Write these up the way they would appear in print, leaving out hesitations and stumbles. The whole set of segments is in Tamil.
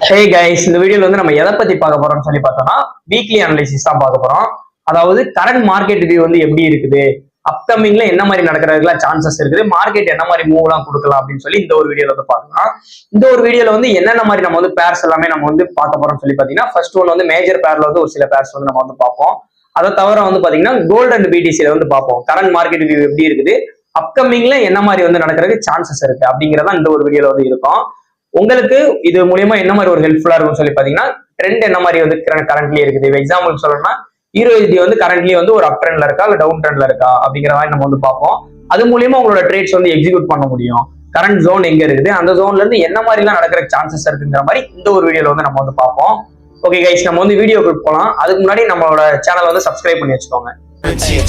ஹே கைஸ், இந்த வீடியோல வந்து நம்ம எதை பத்தி பார்க்க போறோம்னு சொல்லி பார்த்தோம்னா வீக்லி அனலைசிஸ் தான் பார்க்க போறோம். அதாவது கரண்ட் மார்க்கெட் வியூ வந்து எப்படி இருக்குது, அப்கமிங்ல என்ன மாதிரி நடக்கிறதுக்குலாம் சான்சஸ் இருக்குது, மார்க்கெட் என்ன மாதிரி மூவ் எல்லாம் கொடுக்கலாம் அப்படின்னு சொல்லி இந்த ஒரு வீடியோல வந்து பார்க்கலாம். இந்த ஒரு வீடியோல வந்து என்னென்ன மாதிரி நம்ம வந்து பேர்ஸ் எல்லாமே நம்ம வந்து பார்க்க போறோம்னு சொல்லி பாத்தீங்கன்னா, ஃபர்ஸ்ட் ஒன் வந்து மேஜர் பேர்ல வந்து ஒரு சில பேர்ஸ் வந்து நம்ம வந்து பார்ப்போம். அதை தவிர வந்து பாத்தீங்கன்னா கோல்டு அண்ட் பிடிசியில வந்து பார்ப்போம் கரண்ட் மார்க்கெட் வியூ எப்படி இருக்குது, அப்கமிங்ல என்ன மாதிரி வந்து நடக்கிறதுக்கு சான்சஸ் இருக்கு அப்படிங்கறதான் இந்த ஒரு வீடியோல வந்து இருக்கும். உங்களுக்கு இது மூலியமா என்ன மாதிரி ஒரு ஹெல்ப்ஃபுல்லா இருக்கும்னு சொல்லி பாத்தீங்கன்னா, ட்ரெண்ட் என்ன மாதிரி வந்து கரண்ட்லி இருக்குது. எக்ஸாம்பிள் சொல்லணும்னா யூஎஸ்டி வந்து கரண்ட்லி வந்து ஒரு அப் ட்ரெண்ட்ல இருக்கா இல்ல டவுன் ட்ரெண்ட்ல இருக்கா அப்படிங்கிற மாதிரி நம்ம வந்து பார்ப்போம். அது மூலியமா உங்களோட ட்ரேட்ஸ் வந்து எக்ஸிக்யூட் பண்ண முடியும். கரண்ட் ஜோன் எங்க இருக்குது, அந்த ஜோன்ல இருந்து என்ன மாதிரி எல்லாம் நடக்கிற சான்சஸ் இருக்குங்கிற மாதிரி இந்த ஒரு வீடியோல வந்து நம்ம வந்து பார்ப்போம். ஓகே கைஸ், நம்ம வந்து வீடியோக்கு போகலாம். அதுக்கு முன்னாடி நம்மளோட சேனல் வந்து சப்ஸ்கிரைப் பண்ணி வச்சுக்கோங்க.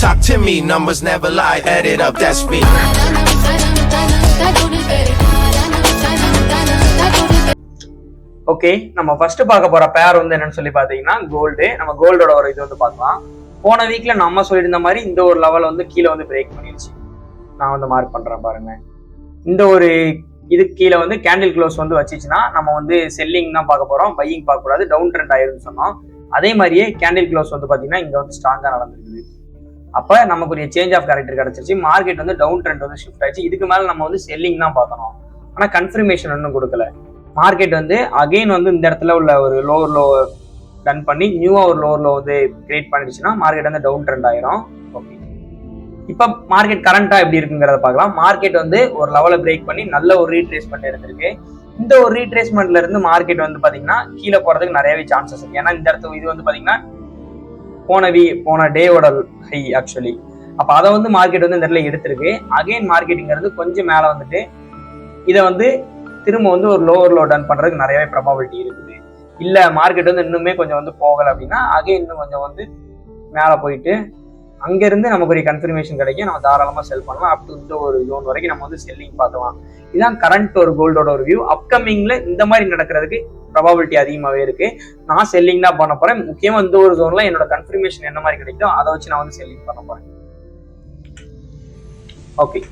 Talk to me, numbers never lie, add it up, that's me. Okay, நம்ம ஃபர்ஸ்ட் பார்க்க போற பேர் வந்து என்னன்னு சொல்லி பாத்தீங்கன்னா கோல்டு. நம்ம கோல்டோட ஒரு இது வந்து பார்க்கலாம். போன வீக்ல நம்ம சொல்லியிருந்த மாதிரி இந்த ஒரு லெவல் வந்து கீழே வந்து பிரேக் பண்ணிருச்சு. நான் வந்து மார்க் பண்றேன் பாருங்க. இந்த ஒரு இது கீழே வந்து கேண்டில் க்ளோஸ் வந்து வச்சுச்சுன்னா நம்ம வந்து செல்லிங் தான் பார்க்க போறோம், பையிங் பார்க்க கூடாது. டவுன் ட்ரெண்ட் ஆயிருன்னு சொன்னோம். அதே மாதிரியே கேண்டில் க்ளோஸ் வந்து பாத்தீங்கன்னா இங்க வந்து ஸ்ட்ராங்கா நடந்திருக்குது. அப்ப நமக்கு ஒரு சேஞ்ச் ஆஃப் கேரக்டர் கிடைச்சிருச்சு. மார்க்கெட் வந்து டவுன் ட்ரெண்ட் வந்து ஷிஃப்ட் ஆயிடுச்சு. இதுக்கு மேல நம்ம வந்து செல்லிங் தான் பார்க்கணும். ஆனா கன்ஃபர்மேஷன் ஒன்றும் கொடுக்கல. மார்க்கெட் வந்து அகைன் வந்து இந்த இடத்துல உள்ள ஒரு லோவர் லோ டன் பண்ணி நியூவா ஒரு லோவர் லோ வந்து கிரியேட் பண்ணிடுச்சுன்னா மார்க்கெட் வந்து டவுன் ட்ரெண்ட் ஆயிரும். ஓகே, இப்ப மார்க்கெட் கரண்டா எப்படி இருக்குங்கிறத பார்க்கலாம். மார்க்கெட் வந்து ஒரு லெவலை பிரேக் பண்ணி நல்ல ஒரு ரீட்ரேஸ்மெண்ட் எடுத்திருக்கு. இந்த ஒரு ரீட்ரேஸ்மெண்ட்ல இருந்து மார்க்கெட் வந்து பாத்தீங்கன்னா கீழே போறதுக்கு நிறையவே சான்சஸ் இருக்கு. ஏன்னா இந்த இடத்துல இது வந்து பாத்தீங்கன்னா போன டேவோட ஹை ஆக்சுவலி. அப்ப அதை வந்து மார்க்கெட் வந்து இந்த இடத்துல எடுத்திருக்கு. அகைன் மார்க்கெட்டுங்கிறது கொஞ்சம் மேல வந்துட்டு இதை வந்து திரும்ப வந்து ஒரு லோவர் லோ டன் பண்றதுக்கு நிறையவே ப்ராபபிலிட்டி இருக்குது. இல்ல மார்க்கெட் வந்து இன்னுமே கொஞ்சம் வந்து போகல அப்படின்னா அகைன் இன்னும் கொஞ்சம் வந்து மேல போயிட்டு அங்க இருந்து நமக்கு ஒரு கன்ஃபர்மேஷன் கிடைக்கும். நம்ம தாராளமா செல் பண்ணலாம். அப் டு இந்த ஒரு ஜோன் வரைக்கும் நம்ம வந்து செல்லிங் பார்க்கலாம். இதான் கரண்ட் ஒரு கோல்டோட ஒரு வியூ. அப்கமிங்ல இந்த மாதிரி நடக்கிறதுக்கு ப்ராபபிலிட்டி அதிகமாவே இருக்கு. நான் செல்லிங் தான் பண்ண போறேன். முக்கியமா இந்த ஒரு ஜோன்ல என்னோட கன்ஃபர்மேஷன் என்ன மாதிரி கிடைக்கும் அதை வச்சு நான் வந்து செல்லிங் பண்ண போறேன். ஓகே,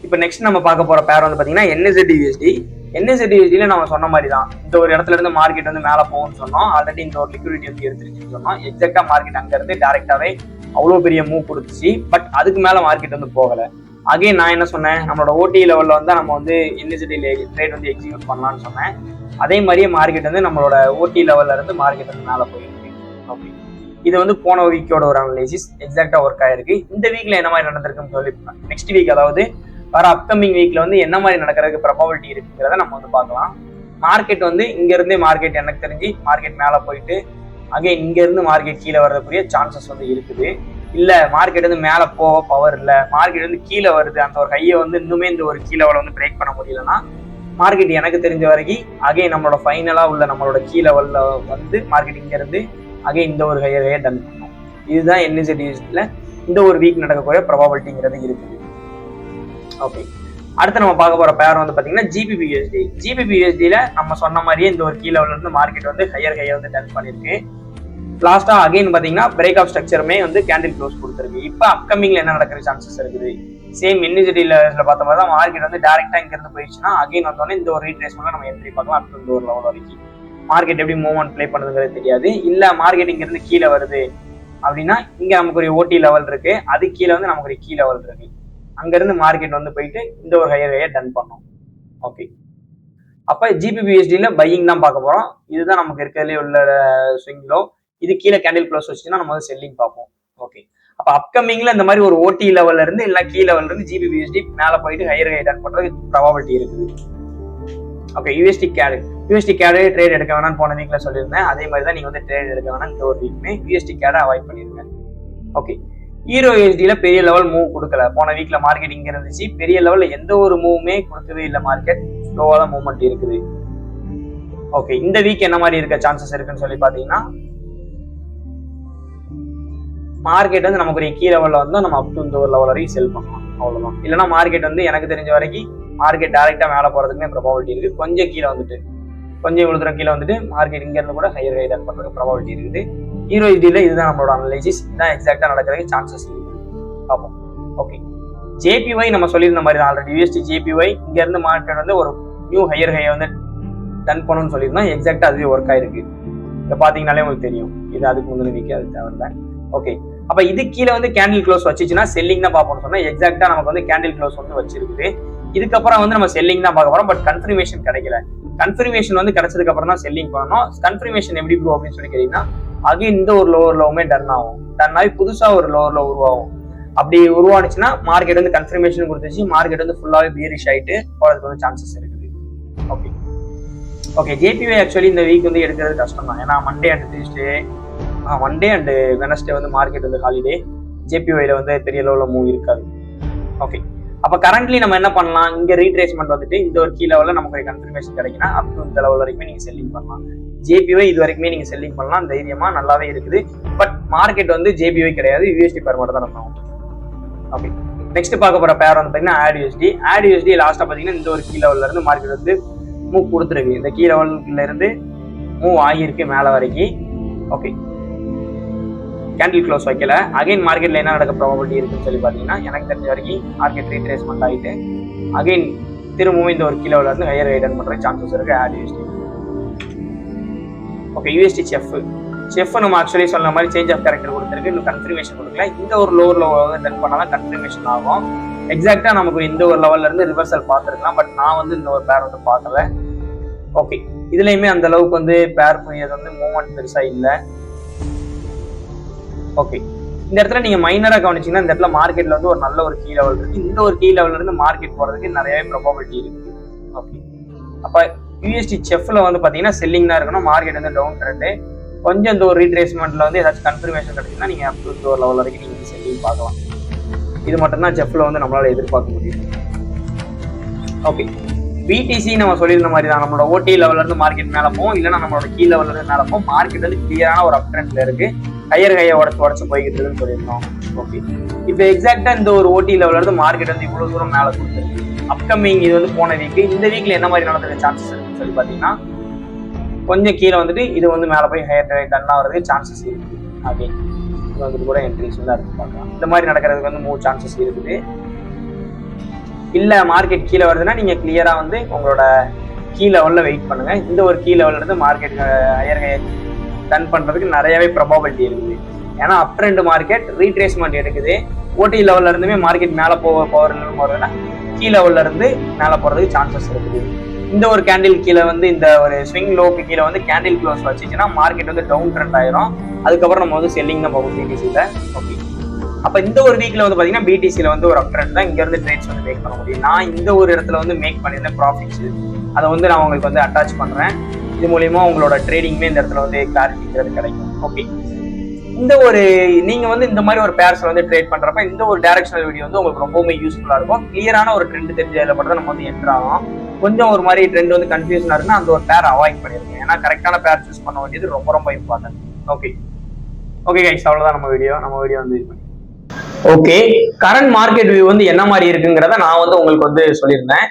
இப்போ நெக்ஸ்ட் நம்ம பார்க்க போற பேர் வந்து பாத்தீங்கன்னா NZD-USD. NZD-USD நம்ம சொன்ன மாதிரி தான் இந்த ஒரு இடத்துல இருந்து மார்க்கெட் வந்து மேல போகும்னு சொன்னோம். ஆல்ரெடி இந்த ஒரு லிக்விடிட்டி வந்து எடுத்துருச்சுன்னு சொன்னோம். எக்ஸாக்டா மார்க்கெட் அங்க இருந்து டைரக்டாவே அவ்வளவு பெரிய மூவ் கொடுத்துச்சு. பட் அதுக்கு மேல மார்க்கெட் வந்து போகல. அகைன் நான் என்ன சொன்னேன், நம்மளோட ஓடி லெவல்ல வந்து நம்ம வந்து NZD ட்ரேட் வந்து எக்ஸிக்யூட் பண்ணலாம்னு சொன்னேன். அதே மாதிரியே மார்க்கெட் வந்து நம்மளோட ஓடி லெவல்ல இருந்து மார்க்கெட் வந்து மேல போயிருக்கு. ஓகே, இது வந்து போன வீக்கோட ஒரு அனலைசிஸ் எக்ஸாக்டா ஒர்க் ஆயிருக்கு. இந்த வீக்ல என்ன மாதிரி நடந்திருக்குன்னு சொல்லி நெக்ஸ்ட் வீக் அதாவது வர அப்கமிங் வீக்ல வந்து என்ன மாதிரி நடக்கிறதுக்கு ப்ராபபிலிட்டி இருக்குங்கிறத நம்ம வந்து பார்க்கலாம். மார்க்கெட் வந்து இங்க இருந்தே மார்க்கெட் எனக்கு தெரிஞ்சு மார்க்கெட் மேல போயிட்டு அகைன் இங்க இருந்து மார்க்கெட் கீழே வர்றதுக்குரிய சான்சஸ் வந்து இருக்குது. இல்ல மார்க்கெட் வந்து மேல போக பவர் இல்ல, மார்க்கெட் வந்து கீழே வருது, அந்த ஒரு ஹையை வந்து இன்னுமே இந்த ஒரு கீழே வந்து பிரேக் பண்ண முடியலன்னா மார்க்கெட் எனக்கு தெரிஞ்ச வரைக்கும் அகைன் நம்மளோட ஃபைனலா உள்ள நம்மளோட கீழே லெவல்ல வந்து மார்க்கெட் இங்க இருந்து அகைன் இந்த ஒரு ஹையை டன் பண்ணும். இதுதான் NZD-ல இந்த ஒரு வீக் நடக்கக்கூடிய ப்ராபபிலிட்டிங்கிறது இருக்குது. ஓகே, அடுத்து நம்ம பார்க்க போற பேர் வந்து பாத்தீங்கன்னா GBP-USD. GBP-USD-ல நம்ம சொன்ன மாதிரியே இந்த ஒரு கீழே இருந்து மார்க்கெட் வந்து ஹையை வந்து டன் பண்ணிருக்கு. லாஸ்டா அகைன் பாத்தீங்கன்னா பிரேக் ஆஃப் ஸ்ட்ரக்சருமே வந்து கேண்டில் க்ளோஸ் கொடுத்துருக்கு. இப்ப அப்கமிங்ல என்ன நடக்கிற சான்சஸ் இருக்குது, சேம் NZD-ல பார்த்த மாதிரி தான் மார்க்கெட் வந்து டைரக்டா இங்க இருந்து போயிடுச்சுன்னா அகைன் வந்தோடனே இந்த ஒரு ரீட்ரேஸ்மெண்ட்ல நம்ம என்ட்ரி பார்க்கலாம். அப் டு இந்த ஒரு லெவல் வரைக்கும் மார்க்கெட் எப்படி மூவ்மெண்ட் பிளே பண்ணுதுங்கிறது தெரியாது. இல்ல மார்க்கெட் இங்க இருந்து கீழே வருது அப்படின்னா இங்க நமக்கு ஒரு ஓடி லெவல் இருக்கு, அது கீழே வந்து நமக்கு ஒரு கீ லெவல் இருக்கு. அங்க இருந்து மார்க்கெட் வந்து போயிட்டு இந்த ஒரு ஹையை டன் பண்ணும். ஓகே, அப்ப GBP-USD-ல பையிங் தான் பார்க்க போறோம். இதுதான் நமக்கு இருக்கிறதுலே உள்ள ஸ்விங் லோ. இது கீழே கேண்டில் க்ளோஸ் வச்சுன்னா நம்ம வந்து செல்லிங் பார்ப்போம். ஓகே, அப்ப அப்கமிங்ல இந்த மாதிரி ஒரு ஓடி லெவல்ல இருந்து இல்ல கீ லெவல்ல இருந்து GBP-USD மேல போயிட்டு ஹையை டன் பண்றதுக்கு ப்ராபபிலிட்டி இருக்குது. ஓகே, USD CAD ட்ரேட் எடுக்க வேணாம்னு போன வீக்ல சொல்லியிருந்தேன். அதே மாதிரி தான் நீங்க வந்து ட்ரேட் எடுக்க வேணாம். இந்த ஒரு வீக்குமே USD CAD அவாய்ட் பண்ணிருங்க. ஓகே, EURO-USD-ல பெரிய லெவல் மூவ் கொடுக்கல. போன வீக்ல மார்க்கெட் இங்க இருந்துச்சு, பெரிய லெவல்ல எந்த ஒரு மூவுமே கொடுக்கவே இல்லை. மார்க்கெட் ஸ்லோவா தான் மூவ்மெண்ட் இருக்குது. ஓகே, இந்த வீக் என்ன மாதிரி இருக்க சான்சஸ் இருக்குன்னு சொல்லி பாத்தீங்கன்னா மார்க்கெட் வந்து நமக்கு ஒரு கீ லெவல்ல வந்து நம்ம அப் டு இந்த ஒரு லெவல் வரைக்கும் செல் பண்ணலாம், அவ்வளவுதான். இல்லைன்னா மார்க்கெட் வந்து எனக்கு தெரிஞ்ச வரைக்கும் மார்க்கெட் டைரக்டா மேல போறதுக்குமே ப்ராபபிலிட்டி இருக்கு. கொஞ்சம் கீழே வந்துட்டு கொஞ்சம் இவ்வளவு தூரம் கீழே வந்துட்டு மார்க்கெட் இங்க இருந்து கூட ஹையர் டன் பண்றதுக்கு ப்ராபபிலிட்டி இருக்குது. EURO-USD-ல இதுதான் நம்மளோட அனலைசிஸ். இதுதான் எக்ஸாக்டா நடக்கிறதுக்கு சான்சஸ் இருக்கு. பார்ப்போம். ஓகே, JPY நம்ம சொல்லியிருந்த மாதிரி தான் ஆல்ரெடி. USD JPY இங்க இருந்து மார்க்கெட் வந்து ஒரு நியூ ஹையர் ஹையை வந்து டன் பண்ணணும்னு சொல்லியிருந்தோம். எக்ஸாக்டா அதுவே ஒர்க் ஆயிருக்கு. இங்க பாத்தீங்கன்னாலே உங்களுக்கு தெரியும். இது அதுக்கு முந்தின வீக் அது தேவையில்லை. ஓகே, அப்ப இது கீழே வந்து கேண்டில் க்ளோஸ் வச்சுச்சுன்னா செல்லிங் தான் பார்ப்போம்னு சொன்னா எக்ஸாக்டா நமக்கு வந்து கேண்டில் க்ளோஸ் வந்து வச்சிருக்குது. இதுக்கப்புறம் வந்து நம்ம செல்லிங் தான் பார்க்க போறோம். பட் கன்ஃபர்மேஷன் கிடைக்கல. கன்ஃபர்மேஷன் வந்து கிடைச்சதுக்கு அப்புறம் தான் செல்லிங் பண்ணணும். கன்ஃபர்மேஷன் எப்படி ப்ரோ அப்படின்னு சொல்லி கேட்டீங்கன்னா அகைன் இந்த ஒரு லோவர் லோவுமே டன் ஆகும். டன் ஆகி புதுசா ஒரு லோவர் லோ உருவாகும். அப்படி உருவானுச்சுன்னா மார்க்கெட் வந்து கன்ஃபர்மேஷன் கொடுத்துச்சு, மார்க்கெட் வந்து ஃபுல்லாவே பீரிஷ் ஆயிட்டு போறதுக்கு வந்து சான்சஸ் இருக்குது. ஓகே ஓகே, ஜேபிஒய் ஆக்சுவலி இந்த வீக் வந்து எடுக்கிறது கஷ்டம் தான். ஏன்னா Monday and Tuesday, Monday and Wednesday வந்து மார்க்கெட் வந்து ஹாலிடே. ஜேபிஒய்ல வந்து பெரிய லெவலில் மூவ் இருக்காது. ஓகே, அப்ப கரண்ட்லி நம்ம என்ன பண்ணலாம்? இங்க ரீட்ரேஸ்மெண்ட் வந்துட்டு இந்த ஒரு கீ லெவலில் நமக்கு கன்ஃபர்மேஷன் கிடைக்குன்னா அப் டு இந்த லெவல் வரைக்குமே நீங்க செல்லிங் பண்ணலாம். ஜேபிஒய் இது வரைக்குமே நீங்க செல்லிங் பண்ணலாம், தைரியமா நல்லாவே இருக்குது. பட் மார்க்கெட் வந்து ஜேபிஒய் கிடையாது, யூஎஸ்டி பேர் மட்டும் தான் நம்ம. ஓகே, நெக்ஸ்ட் பார்க்க போற பேர் வந்து பாத்தீங்கன்னா ADUSD. ADUSD லாஸ்டா பாத்தீங்கன்னா இந்த ஒரு கீ லெவல்ல இருந்து மார்க்கெட் வந்து மூவ் கொடுத்துருக்கு. இந்த கீ லெவல்ல இருந்து மூவ் ஆகியிருக்கு மேல வரைக்கும். ஓகே, கேண்டில் க்ளோஸ் வைக்கல. அகைன் மார்க்கெட்ல என்ன நடக்க ப்ராபபிலிட்டி இருக்குன்னு சொல்லி பாத்தீங்கன்னா எனக்கு தெரிஞ்ச வரைக்கும் மார்க்கெட் ரீட்ரேஸ்மெண்ட் ஆகிட்டு அகைன் திரும்பவும் இந்த ஒரு கீ லெவல்ல இருந்து ஹையர் ரைடன் பண்ற சான்சஸ் இருக்கு ADUSD. ஓகே, USD செஃப் நம்ம ஆக்சுவலி சொன்ன மாதிரி சேஞ்ச் ஆஃப் கேரக்டர் கொடுத்துருக்கு, இன்னும் கன்ஃபர்மேஷன் கொடுக்கல. இந்த ஒரு லோவர் லெவல் டன் பண்ணாதான் கன்ஃபர்மேஷன் ஆகும். எக்ஸாக்டா நமக்கு இந்த ஒரு லெவல்ல இருந்து ரிவர்சல் பார்த்துருக்கலாம். பட் நான் வந்து இந்த ஒரு பேர் வந்து பார்க்கல. ஓகே, இதுலயுமே அந்த அளவுக்கு வந்து பேர் புரியது வந்து மூவ்மெண்ட் பெருசா இல்லை. ஓகே, இந்த இடத்துல நீங்க மைனரா கவனிச்சீங்கன்னா இந்த இடத்துல மார்க்கெட்ல வந்து ஒரு நல்ல ஒரு கீ லெவல் இருக்கு. இந்த ஒரு கீ லெவல்ல இருந்து மார்க்கெட் போறதுக்கு நிறையவே ப்ராபபிலிட்டி இருக்கு. ஓகே, அப்ப USD செஃப்ல வந்து பாத்தீங்கன்னா செல்லிங் தான் இருக்கணும். மார்க்கெட் வந்து டவுன் ட்ரெண்ட். கொஞ்சம் இந்த ஒரு ரீட்ரேஸ்மெண்ட்ல வந்து ஏதாச்சும் கன்ஃபர்மேஷன் கிடைச்சுன்னா நீங்க அப் டு ஒரு லெவல் வரைக்கும் நீங்க செல்லிங் பார்க்கலாம். இது மட்டும் தான் செஃப்ல வந்து நம்மளால எதிர்பார்க்க முடியும். ஓகே, BTC நம்ம சொல்லியிருந்த மாதிரி தான் நம்மளோட OT லெவல்ல இருந்து மார்க்கெட் மேல போகும், இல்லைன்னா நம்மளோட கீ லெவல்ல இருந்து மேல போகும். மார்க்கெட் வந்து கிளியரான ஒரு அப் ட்ரெண்ட்ல இருக்கு, ஹையர் ஹையை உடச்சு போய்கிட்டு இருக்குன்னு சொல்லியிருந்தோம். ஓகே, இப்போ எக்ஸாக்டா இந்த ஒரு OT லெவல்ல இருந்து மார்க்கெட் வந்து இவ்வளவு தூரம் மேல கொடுத்துருக்கு. அப்கமிங் இது வந்து போன வீக், இந்த வீக்ல என்ன மாதிரி நடந்துக்க சான்சஸ் இருக்குன்னு சொல்லி பாத்தீங்கன்னா கொஞ்சம் கீழே வந்துட்டு இது வந்து மேல போய் ஹையர் டன் ஆகிறதுக்கு சான்சஸ் இருக்கு. ஓகே, இது வந்துட்டு கூட என்ட்ரிஸ் வந்து அடுத்து பார்க்கலாம். இந்த மாதிரி நடக்கிறதுக்கு வந்து மூவ் சான்சஸ் இருக்குது. இல்ல மார்க்கெட் கீழே வருதுன்னா நீங்க கிளியரா வந்து உங்களோட கீ லெவல்ல வெயிட் பண்ணுங்க. இந்த ஒரு கீ லெவல்ல இருந்து மார்க்கெட் ஹையர் டன் பண்றதுக்கு நிறையவே ப்ராபபிலிட்டி இருக்குது. ஏன்னா அப் ட்ரெண்ட் மார்க்கெட் ரீட்ரேஸ்மெண்ட் எடுக்குது. OT லெவல்ல இருந்துமே மார்க்கெட் மேல போறதுன்னா கீ லெவல்ல இருந்து மேல போறதுக்கு சான்சஸ் இருக்குது. இந்த ஒரு கேண்டில் கீழே வந்து இந்த ஒரு ஸ்விங் லோக்கு கீழே வந்து கேண்டில் க்ளோஸ் வச்சுச்சுன்னா மார்க்கெட் வந்து டவுன் ட்ரெண்ட் ஆயிரும். அதுக்கப்புறம் நம்ம வந்து செல்லிங் தான் போகும் BTCல. ஓகே, அப்ப இந்த ஒரு வீக்ல வந்து பாத்தீங்கன்னா BTCல வந்து ஒரு அப் ட்ரெண்ட் தான். இங்க இருந்து ட்ரேட்ஸ் வந்து மேக் பண்ண முடியும். நான் இந்த ஒரு இடத்துல வந்து மேக் பண்ணியிருந்தேன் ப்ராஃபிட்ஸ், அதை வந்து நான் உங்களுக்கு வந்து அட்டாச் பண்றேன். இது மூலியமா உங்களோட ட்ரேடிங்மே இந்த இடத்துல வந்து கிளாரிட்டிங்கிறது கிடைக்கும். ஓகே, இந்த ஒரு நீங்க வந்து இந்த மாதிரி ஒரு பேர்ஸ்ல வந்து ட்ரேட் பண்றப்ப இந்த ஒரு டைரக்ஷனல் வீடியோ வந்து உங்களுக்கு ரொம்பவுமே யூஸ்ஃபுல்லா இருக்கும். கிளியரான ஒரு ட்ரெண்ட் தெரிஞ்சதுல மட்டும் நம்ம வந்து என்டர் ஆகும். கொஞ்சம் ஒரு மாதிரி ட்ரெண்ட் வந்து கன்ஃபியூஷனா இருக்குன்னா அந்த ஒரு பேர் அவாய்ட் பண்ணிருங்க. ஏன்னா கரெக்டான பேர் சூஸ் பண்ண வேண்டியது ரொம்ப ரொம்ப இம்பார்ட்டன்ட். ஓகே ஓகே கைஸ், அவ்வளவுதான் நம்ம வீடியோ வந்து இது பண்ணி. ஓகே, கரண்ட் மார்க்கெட் வியூ வந்து என்ன மாதிரி இருக்குங்கிறத நான் வந்து உங்களுக்கு வந்து சொல்லியிருந்தேன்.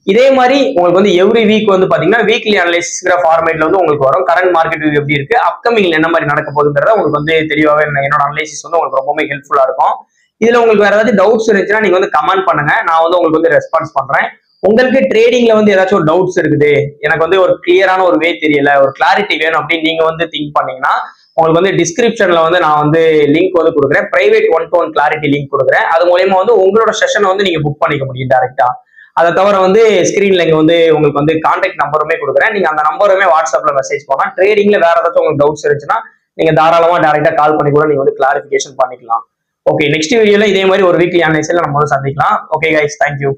இதே மாதிரி உங்களுக்கு வந்து எவ்ரி வீக் வந்து பாத்தீங்கன்னா வீக்லி அனலைசிஸ்ங்கிற ஃபார்மேட்ல வந்து உங்களுக்கு வரும். கரண்ட் மார்க்கெட் வியூ எப்படி இருக்கு, அப்கமிங்ல என்ன மாதிரி நடக்க போகுதுங்கிறத உங்களுக்கு வந்து தெளிவாகவே என்னோட அனலைசிஸ் வந்து உங்களுக்கு ரொம்பவே ஹெல்ப்ஃபுல்லா இருக்கும். இதுல உங்களுக்கு வேற ஏதாவது டவுட்ஸ் இருந்துச்சுன்னா நீங்க வந்து கமெண்ட் பண்ணுங்க, நான் வந்து உங்களுக்கு வந்து ரெஸ்பான்ஸ் பண்றேன். உங்களுக்கு ட்ரேடிங்ல வந்து ஏதாச்சும் ஒரு டவுட்ஸ் இருக்குது, எனக்கு வந்து ஒரு கிளியரான ஒரு வே தெரியல, ஒரு கிளாரிட்டி வேணும் அப்படின்னு நீங்க வந்து திங்க் பண்ணீங்கன்னா உங்களுக்கு வந்து டிஸ்கிரிப்ஷன்ல வந்து நான் வந்து லிங்க் வந்து கொடுக்குறேன். பிரைவேட் 1-to-1 கிளாரிட்டி லிங்க் கொடுக்குறேன். அது மூலயமா வந்து உங்களோட செஷனை வந்து நீங்க புக் பண்ணிக்க முடியும் டைரக்டா. அதை தவிர வந்து ஸ்கிரீன்ல இங்க வந்து உங்களுக்கு வந்து கான்டாக்ட் நம்பருமே கொடுக்குறேன். நீங்க அந்த நம்பருமே வாட்ஸ்அப்ல மெசேஜ் பண்ணலாம். ட்ரேடிங்ல வேற ஏதாச்சும் உங்களுக்கு டவுட்ஸ் இருந்துச்சுன்னா நீங்க தாராளமா டைரக்டா கால் பண்ணி கூட நீங்க வந்து கிளாரிஃபிகேஷன் பண்ணிக்கலாம். ஓகே, நெக்ஸ்ட் வீடியோல இதே மாதிரி ஒரு வீக்லி அனலைஸ்ல நம்ம வந்து சந்திக்கலாம். Okay guys, thank you.